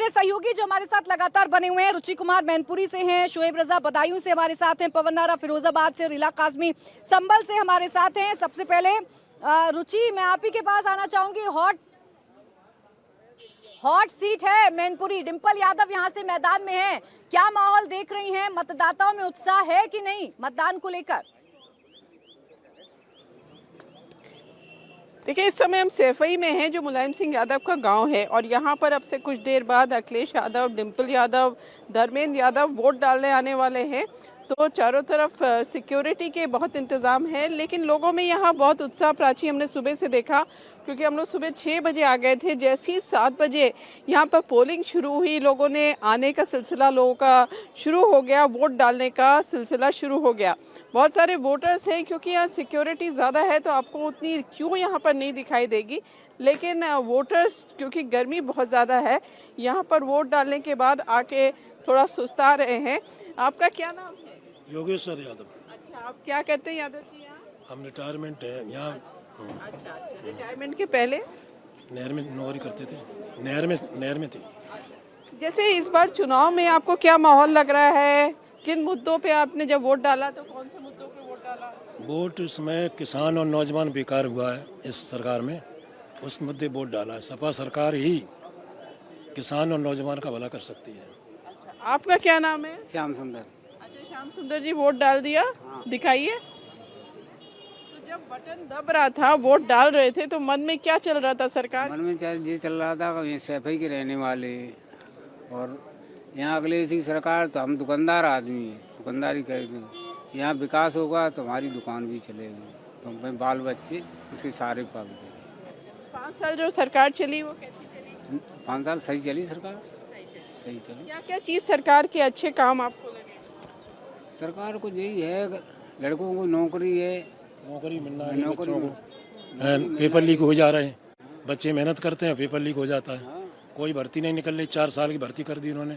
मेरे सहयोगी जो हमारे साथ लगातार बने हुए हैं, रुचि कुमार मैनपुरी से हैं, शोएब रजा बदायूं से हमारे साथ हैं, पवन नारा फिरोजाबाद से और इला काजमी संभल से हमारे साथ हैं। सबसे पहले रुचि, मैं आप ही के पास आना चाहूंगी। हॉट सीट है मैनपुरी, डिंपल यादव यहाँ से मैदान में है, क्या माहौल देख रही हैं? मतदाताओं में उत्साह है कि नहीं मतदान को लेकर? देखिए, इस समय हम सैफई में हैं जो मुलायम सिंह यादव का गांव है, और यहाँ पर अब से कुछ देर बाद अखिलेश यादव, डिंपल यादव, धर्मेंद्र यादव वोट डालने आने वाले हैं। तो चारों तरफ सिक्योरिटी के बहुत इंतज़ाम है, लेकिन लोगों में यहाँ बहुत उत्साह प्राची हमने सुबह से देखा, क्योंकि हम लोग सुबह 6 बजे आ गए थे। जैसे ही 7 बजे यहाँ पर पोलिंग शुरू हुई, लोगों ने आने का सिलसिला लोगों का शुरू हो गया, वोट डालने का सिलसिला शुरू हो गया। बहुत सारे वोटर्स हैं, क्योंकि यहाँ सिक्योरिटी ज़्यादा है तो आपको उतनी क्यों यहाँ पर नहीं दिखाई देगी, लेकिन वोटर्स क्योंकि गर्मी बहुत ज़्यादा है, यहाँ पर वोट डालने के बाद आके थोड़ा सुस्ता रहे हैं। आपका क्या नाम है? योगेश्वर यादव। अच्छा, आप क्या करते हैं यादव जी यहाँ? हम रिटायरमेंट है यहाँ। अच्छा, रिटायरमेंट के पहले नहर में नौकरी करते थे, नहर में थे। जैसे इस बार चुनाव में आपको क्या माहौल लग रहा है? किन मुद्दों पे आपने जब वोट डाला तो कौन से मुद्दों पे वोट डाला? वोट इस समय किसान और नौजवान बेकार हुआ है इस सरकार में, उस मुद्दे वोट डाला है। सपा सरकार ही किसान और नौजवान का भला कर सकती है। अच्छा, आपका क्या नाम है? श्याम सुंदर। अच्छा, श्याम सुंदर जी वोट डाल दिया? दिखाइए। तो जब बटन दब रहा था, वोट डाल रहे थे, तो मन में क्या चल रहा था? सरकार मन में ये चल रहा था ये सैफई के रहने वाले, और यहाँ अगले की सरकार तो हम दुकानदार आदमी है, दुकानदारी करेंगे, यहाँ विकास होगा तो हमारी दुकान भी चलेगी, तो मैं बाल बच्चे उसके सारे पाल देंगे। 5 साल जो सरकार चली वो कैसी चली? 5 साल सही चली सरकार, सही चली। क्या क्या चीज सरकार के अच्छे काम आपको लगे? सरकार को यही है, लड़कों को नौकरी है, नौकरी मिलना है बच्चों को। पेपर लीक हो जा रहे हैं, बच्चे मेहनत करते हैं, पेपर लीक हो जाता है, कोई भर्ती नहीं निकल रही। 4 साल की भर्ती कर दी उन्होंने।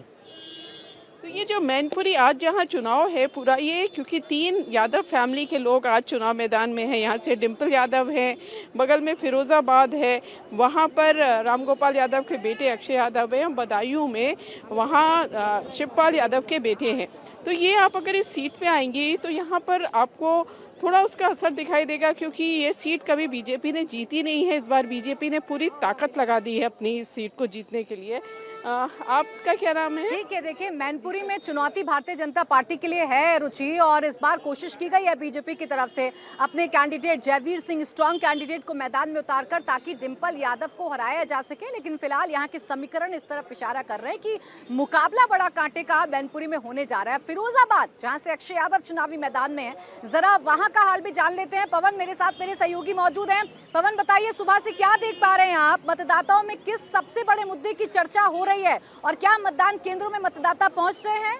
तो ये जो मैनपुरी आज जहाँ चुनाव है पूरा, ये क्योंकि 3 यादव फैमिली के लोग आज चुनाव मैदान में हैं। यहाँ से डिंपल यादव है, बगल में फिरोजाबाद है, वहाँ पर रामगोपाल यादव के बेटे अक्षय यादव हैं, बदायूं में वहाँ शिवपाल यादव के बेटे हैं। तो ये आप अगर इस सीट पे आएंगी तो यहाँ पर आपको थोड़ा उसका असर दिखाई देगा, क्योंकि ये सीट कभी बीजेपी ने जीती नहीं है। इस बार बीजेपी ने पूरी ताकत लगा दी है अपनी इस सीट को जीतने के लिए। आपका क्या नाम है? ठीक है, देखिए मैनपुरी में चुनौती भारतीय जनता पार्टी के लिए है रुचि, और इस बार कोशिश की गई है बीजेपी की तरफ से अपने candidate Jaiveer Singh, strong candidate को मैदान में उतारकर, ताकि डिंपल यादव को हराया जा सके। लेकिन फिलहाल यहाँ के समीकरण इस तरफ इशारा कर रहे हैं कि मुकाबला बड़ा कांटे का मैनपुरी में होने जा रहा है। फिरोजाबाद जहाँ से अक्षय यादव चुनावी मैदान में है, जरा वहाँ का हाल भी जान लेते हैं। पवन मेरे साथ, मेरे सहयोगी मौजूद हैं। पवन बताइए, सुबह से क्या देख पा रहे हैं आप? मतदाताओं में किस सबसे बड़े मुद्दे की चर्चा हो रही है, और क्या मतदान केंद्रों में मतदाता पहुंच रहे हैं?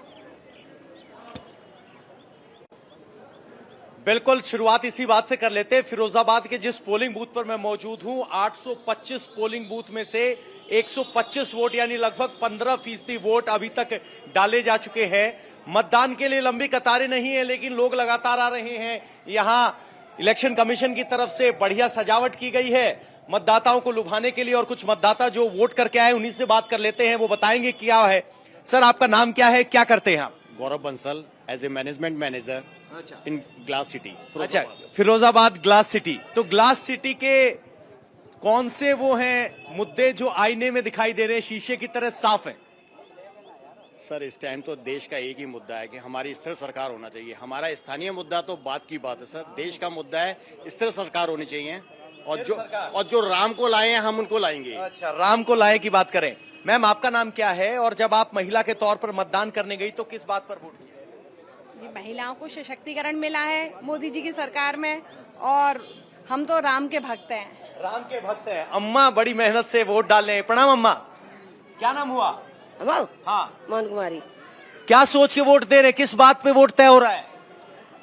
बिल्कुल, शुरुआत इसी बात से कर लेते हैं। फिरोजाबाद के जिस पोलिंग बूथ पर मैं मौजूद हूं, 825 पोलिंग बूथ में से 125 वोट यानी लगभग 15% वोट अभी तक डाले जा चुके हैं। मतदान के लिए लंबी कतारें नहीं है, लेकिन लोग लगातार आ रहे हैं। यहां इलेक्शन कमीशन की तरफ से बढ़िया सजावट की गई है मतदाताओं को लुभाने के लिए, और कुछ मतदाता जो वोट करके आए उन्हीं से बात कर लेते हैं, वो बताएंगे क्या है। सर, आपका नाम क्या है, क्या करते हैं आप? Gaurav Bansal, as a management manager in glass city. अच्छा, फिरोजाबाद ग्लास सिटी। तो ग्लास सिटी के कौन से वो हैं मुद्दे जो आईने में दिखाई दे रहे हैं, शीशे की तरह साफ है? सर, इस टाइम तो देश का एक ही मुद्दा है कि हमारी स्थिर सरकार होना चाहिए। हमारा स्थानीय मुद्दा तो बात की बात है सर, देश का मुद्दा है स्थिर सरकार होनी चाहिए, और जो राम को लाए हैं हम उनको लाएंगे। अच्छा, राम को लाए की बात करें। मैम, आपका नाम क्या है, और जब आप महिला के तौर पर मतदान करने गई तो किस बात पर वोट किया? ये महिलाओं को सशक्तिकरण मिला है मोदी जी की सरकार में, और हम तो राम के भक्त हैं। राम के भक्त हैं। अम्मा बड़ी मेहनत से वोट डाल रहे हैं। प्रणाम अम्मा। क्या नाम हुआ? हाँ, मोहन कुमारी। क्या सोच के वोट दे रहे हैं, किस बात पे वोट तय हो रहा है?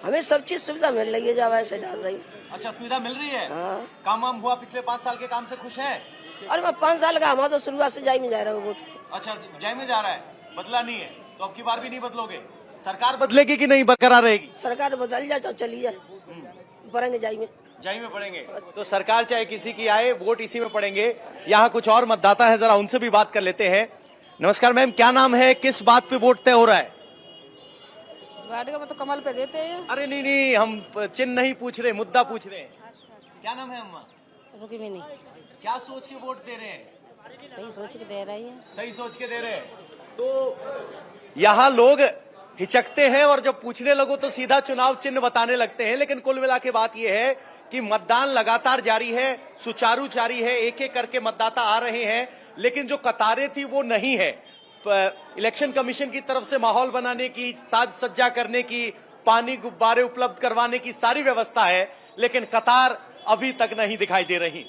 हमें सब चीज सुविधा मिल रही है, जब ऐसे डाल रही है। अच्छा, सुविधा मिल रही है। हाँ। काम वाम हुआ? पिछले 5 साल के काम से खुश हैं? अरे मैं 5 साल का, हमारा तो शुरुआत से जाई में जा रहा हूँ वोट। अच्छा, जय में जा रहा है, बदला नहीं है, तो अब की बार भी नहीं बदलोगे? सरकार बदलेगी कि नहीं बरकरार रहेगी? सरकार बदल जाए तो चली जाए, पड़ेंगे जाई में। जाई में पड़ेंगे, तो सरकार चाहे किसी की आए, वोट इसी में पड़ेंगे। यहाँ कुछ और मतदाता हैं, जरा उनसे भी बात कर लेते हैं। नमस्कार मैम, क्या नाम है, किस बात पे वोट तय हो रहा है? वार्ड का तो कमल पे देते हैं। अरे नहीं नहीं, हम चिन्ह नहीं पूछ रहे, मुद्दा पूछ रहे हैं। क्या नाम है अम्मा? रुकी भी नहीं, क्या सोच के वोट दे रहे हैं? सही सोच के दे रही है। सही सोच के दे रहे हैं। तो यहाँ लोग हिचकते हैं और जब पूछने लगो तो सीधा चुनाव चिन्ह बताने लगते हैं, लेकिन कुल मिला के बात यह है कि मतदान लगातार जारी है, सुचारू जारी है, एक एक करके मतदाता आ रहे हैं, लेकिन जो कतारें थी वो नहीं है। इलेक्शन कमीशन की तरफ से माहौल बनाने की, साज सज्जा करने की, पानी गुब्बारे उपलब्ध करवाने की सारी व्यवस्था है, लेकिन कतार अभी तक नहीं दिखाई दे रही।